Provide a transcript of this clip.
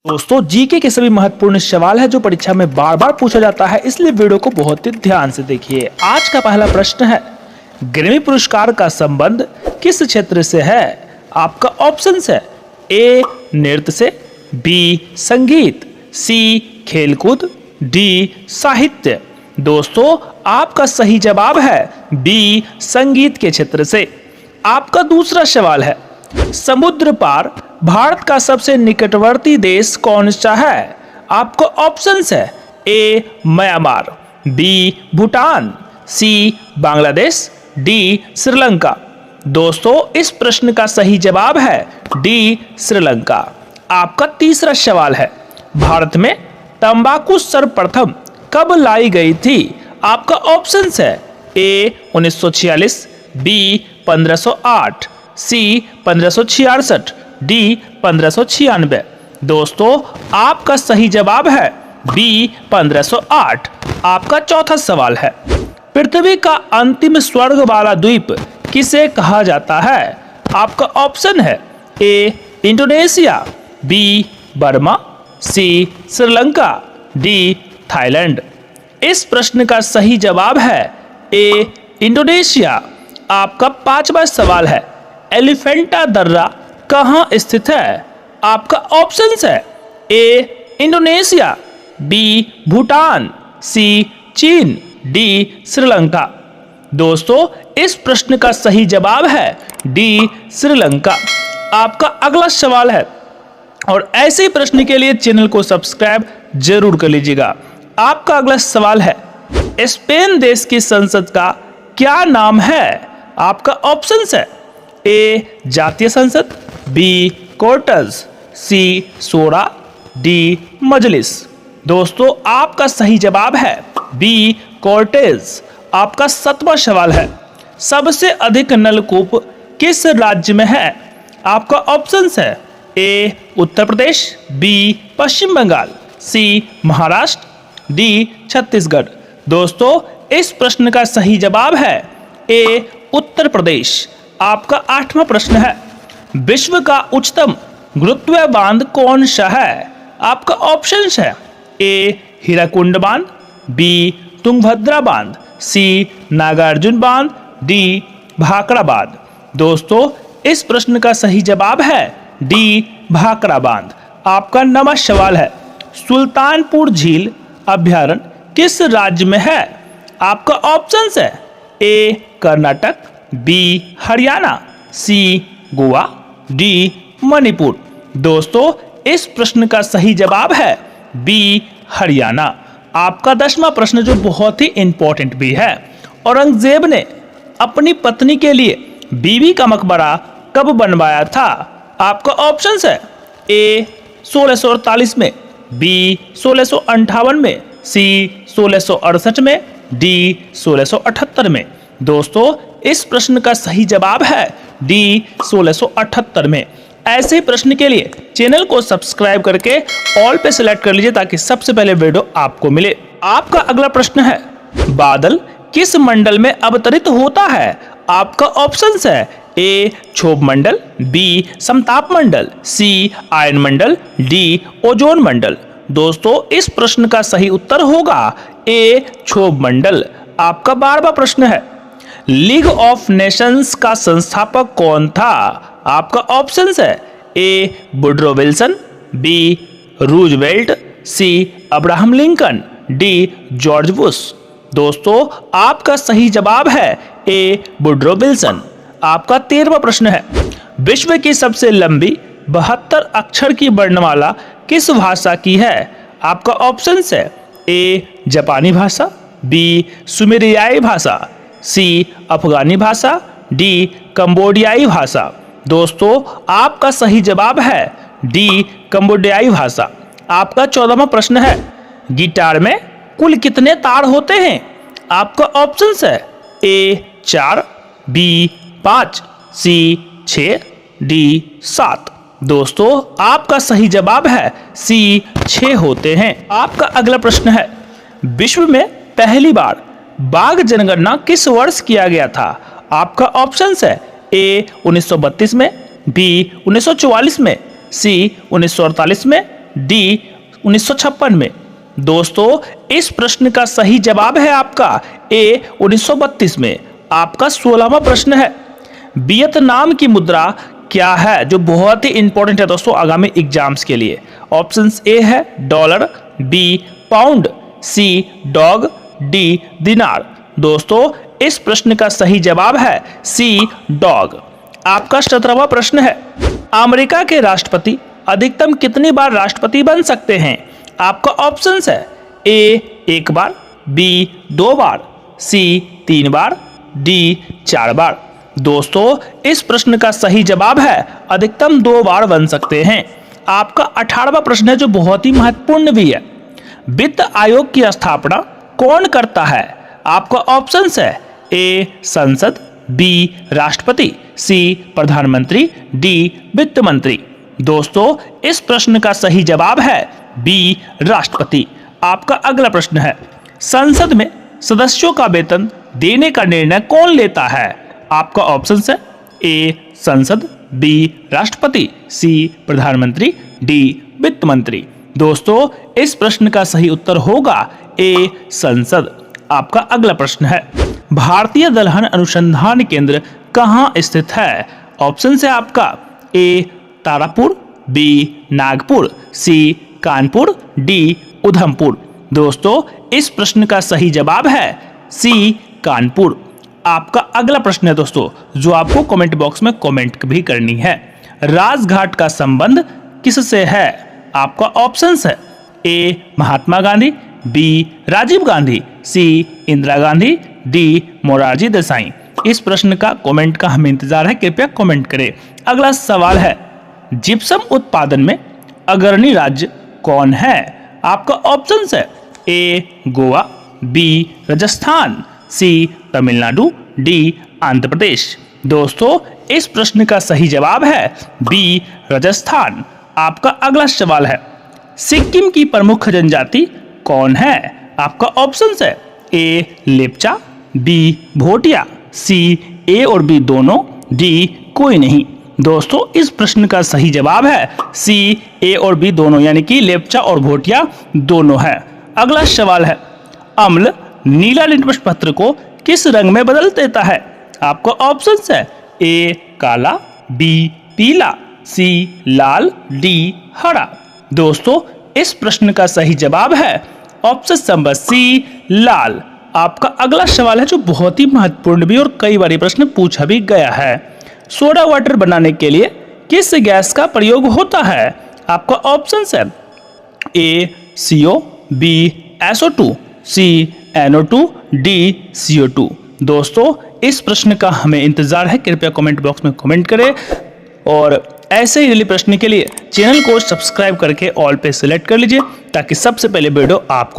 दोस्तों जीके के सभी महत्वपूर्ण सवाल है जो परीक्षा में बार बार पूछा जाता है, इसलिए वीडियो को बहुत ही ध्यान से देखिए। आज का पहला प्रश्न है, ग्रैमी पुरस्कार का संबंध किस क्षेत्र से है? आपका ऑप्शंस है ए नृत्य से, बी संगीत, सी खेलकूद, डी साहित्य। दोस्तों आपका सही जवाब है बी संगीत के क्षेत्र से। आपका दूसरा सवाल है, समुद्र पार भारत का सबसे निकटवर्ती देश कौन सा है? आपको ऑप्शंस है ए म्यांमार, बी भूटान, सी बांग्लादेश, डी श्रीलंका। दोस्तों इस प्रश्न का सही जवाब है डी श्रीलंका। आपका तीसरा सवाल है, भारत में तंबाकू सर्वप्रथम कब लाई गई थी? आपका ऑप्शंस है ए 1946, बी 1508, सी 1566, डी 1596। दोस्तों आपका सही जवाब है बी 1508। आपका चौथा सवाल है, पृथ्वी का अंतिम स्वर्ग वाला द्वीप किसे कहा जाता है? आपका ऑप्शन है ए इंडोनेशिया, बी बर्मा, सी श्रीलंका, डी थाईलैंड। इस प्रश्न का सही जवाब है ए इंडोनेशिया। आपका पांचवा सवाल है, एलिफेंटा दर्रा कहाँ स्थित है? आपका ऑप्शंस है ए इंडोनेशिया, बी भूटान, सी चीन, डी श्रीलंका। दोस्तों इस प्रश्न का सही जवाब है डी श्रीलंका। आपका अगला सवाल है, और ऐसे ही प्रश्न के लिए चैनल को सब्सक्राइब जरूर कर लीजिएगा। आपका अगला सवाल है, स्पेन देश की संसद का क्या नाम है? आपका ऑप्शंस है ए जातीय संसद, बी कोर्टस, सी शोरा, डी मजलिस। दोस्तों आपका सही जवाब है बी कोर्टेज। आपका सातवां सवाल है, सबसे अधिक नलकूप किस राज्य में है? आपका ऑप्शंस है ए उत्तर प्रदेश, बी पश्चिम बंगाल, सी महाराष्ट्र, डी छत्तीसगढ़। दोस्तों इस प्रश्न का सही जवाब है ए उत्तर प्रदेश। आपका आठवां प्रश्न है, विश्व का उच्चतम गुरुत्वीय बांध कौन सा है? आपका ऑप्शंस है ए हीराकुंड बांध, बी तुंगभद्रा बांध, सी नागार्जुन बांध, डी भाखड़ा बांध। दोस्तों इस प्रश्न का सही जवाब है डी भाखड़ा बांध। आपका नवा सवाल है, सुल्तानपुर झील अभ्यारण्य किस राज्य में है? आपका ऑप्शंस है ए कर्नाटक, बी हरियाणा, सी गोवा, डी मणिपुर। दोस्तों इस प्रश्न का सही जवाब है बी हरियाणा। आपका 10वां प्रश्न जो बहुत ही इंपॉर्टेंट भी है, औरंगजेब ने अपनी पत्नी के लिए बीबी का मकबरा कब बनवाया था? आपका ऑप्शंस है ए 1648 में, बी 1658 में, सी 1668 में, डी 1678 में। दोस्तों इस प्रश्न का सही जवाब है डी 1678 में। ऐसे ही प्रश्न के लिए चैनल को सब्सक्राइब करके ऑल पे सिलेक्ट कर लीजिए ताकि सबसे पहले वीडियो आपको मिले। आपका अगला प्रश्न है, बादल किस मंडल में अवतरित होता है? आपका ऑप्शंस है ए क्षोभ मंडल, बी समताप मंडल, सी आयन मंडल, डी ओजोन मंडल। दोस्तों इस प्रश्न का सही उत्तर होगा ए क्षोभ मंडल। आपका 12वां प्रश्न है, लीग ऑफ नेशंस का संस्थापक कौन था? आपका ऑप्शंस है A Woodrow Wilson, B Roosevelt, C Abraham Lincoln, D George Bush. दोस्तों आपका सही जवाब है ए वुडरो विल्सन। आपका 13वां प्रश्न है, विश्व की सबसे लंबी 72 अक्षर की वर्णमाला किस भाषा की है? आपका ऑप्शंस है ए जापानी भाषा, बी सुमेरियाई भाषा, सी अफगानी भाषा, डी कंबोडियाई भाषा। दोस्तों आपका सही जवाब है डी कंबोडियाई भाषा। आपका 14वां प्रश्न है, गिटार में कुल कितने तार होते हैं? आपका ऑप्शंस है ए 4, बी 5, सी 6, डी 7। दोस्तों आपका सही जवाब है सी 6 होते हैं। आपका अगला प्रश्न है, विश्व में पहली बार बाघ जनगणना किस वर्ष किया गया था? आपका ऑप्शंस है ए 1932 में, बी 1944 में, सी 1948 में, डी 1956 में। दोस्तों इस प्रश्न का सही जवाब है आपका ए 1932 में। आपका 16वां प्रश्न है, वियतनाम की मुद्रा क्या है, जो बहुत ही इंपॉर्टेंट है दोस्तों आगामी एग्जाम्स के लिए। ऑप्शंस ए है डॉलर, बी पाउंड, सी डॉग, डी दिनार। दोस्तों इस प्रश्न का सही जवाब है सी डॉग। आपका 17वां प्रश्न है, अमेरिका के राष्ट्रपति अधिकतम कितनी बार राष्ट्रपति बन सकते हैं। आपका ऑप्शंस है ए 1 बार, बी 2 बार, सी 3 बार, डी 4 बार। दोस्तों इस प्रश्न का सही जवाब है अधिकतम 2 बार बन सकते हैं। आपका 18वां प्रश्न है जो बहुत ही महत्वपूर्ण भी है, वित्त आयोग की स्थापना कौन करता है। आपका ऑप्शंस है ए संसद, बी राष्ट्रपति, सी प्रधानमंत्री, डी वित्त मंत्री। दोस्तों इस प्रश्न का सही जवाब है बी राष्ट्रपति। आपका अगला प्रश्न है, संसद में सदस्यों का वेतन देने का निर्णय कौन लेता है। आपका ऑप्शन है ए संसद, बी राष्ट्रपति, सी प्रधानमंत्री, डी वित्त मंत्री। दोस्तों इस प्रश्न का सही उत्तर होगा ए संसद। आपका अगला प्रश्न है, भारतीय दलहन अनुसंधान केंद्र कहाँ स्थित है। ऑप्शन है आपका ए तारापुर, बी नागपुर, सी कानपुर, डी उधमपुर। दोस्तों इस प्रश्न का सही जवाब है सी कानपुर। आपका अगला प्रश्न है दोस्तों जो आपको कमेंट बॉक्स में कमेंट भी करनी है, राजघाट का संबंध किससे है। आपका ऑप्शंस है ए महात्मा गांधी, बी राजीव गांधी, सी इंदिरा गांधी, डी मोरारजी देसाई। इस प्रश्न का कमेंट का हमें इंतजार है, कृपया कमेंट करें। अगला सवाल है, जिप्सम उत्पादन में अग्रणी राज्य कौन है। आपका ऑप्शंस है ए गोवा, बी राजस्थान, सी तमिलनाडु, डी आंध्र प्रदेश। दोस्तों इस प्रश्न का सही जवाब है बी राजस्थान। आपका अगला सवाल है, सिक्किम की प्रमुख जनजाति कौन है। आपका ऑप्शंस है ए लेप्चा, बी भोटिया, सी ए और बी दोनों, डी कोई नहीं। दोस्तों इस प्रश्न का सही जवाब है सी ए और बी दोनों, यानी कि लेप्चा और भोटिया दोनों है। अगला सवाल है, अम्ल नीला लिटमस पत्र को किस रंग में बदल देता है। आपको ऑप्शंस है ए काला, बी पीला, सी लाल, डी हरा। दोस्तों इस प्रश्न का सही जवाब है ऑप्शन नंबर सी लाल। आपका अगला सवाल है जो बहुत ही महत्वपूर्ण भी और कई बार प्रश्न पूछा भी गया है, सोडा वाटर बनाने के लिए किस गैस का प्रयोग होता है। आपका ऑप्शन है ए CO, बी SO2, सी NO2, डी CO2। दोस्तों इस प्रश्न का हमें इंतजार है, कृपया कमेंट बॉक्स में कमेंट करें और ऐसे ही डेली प्रश्न के लिए चैनल को सब्सक्राइब करके ऑल पे सिलेक्ट कर लीजिए ताकि सबसे पहले वीडियो आपको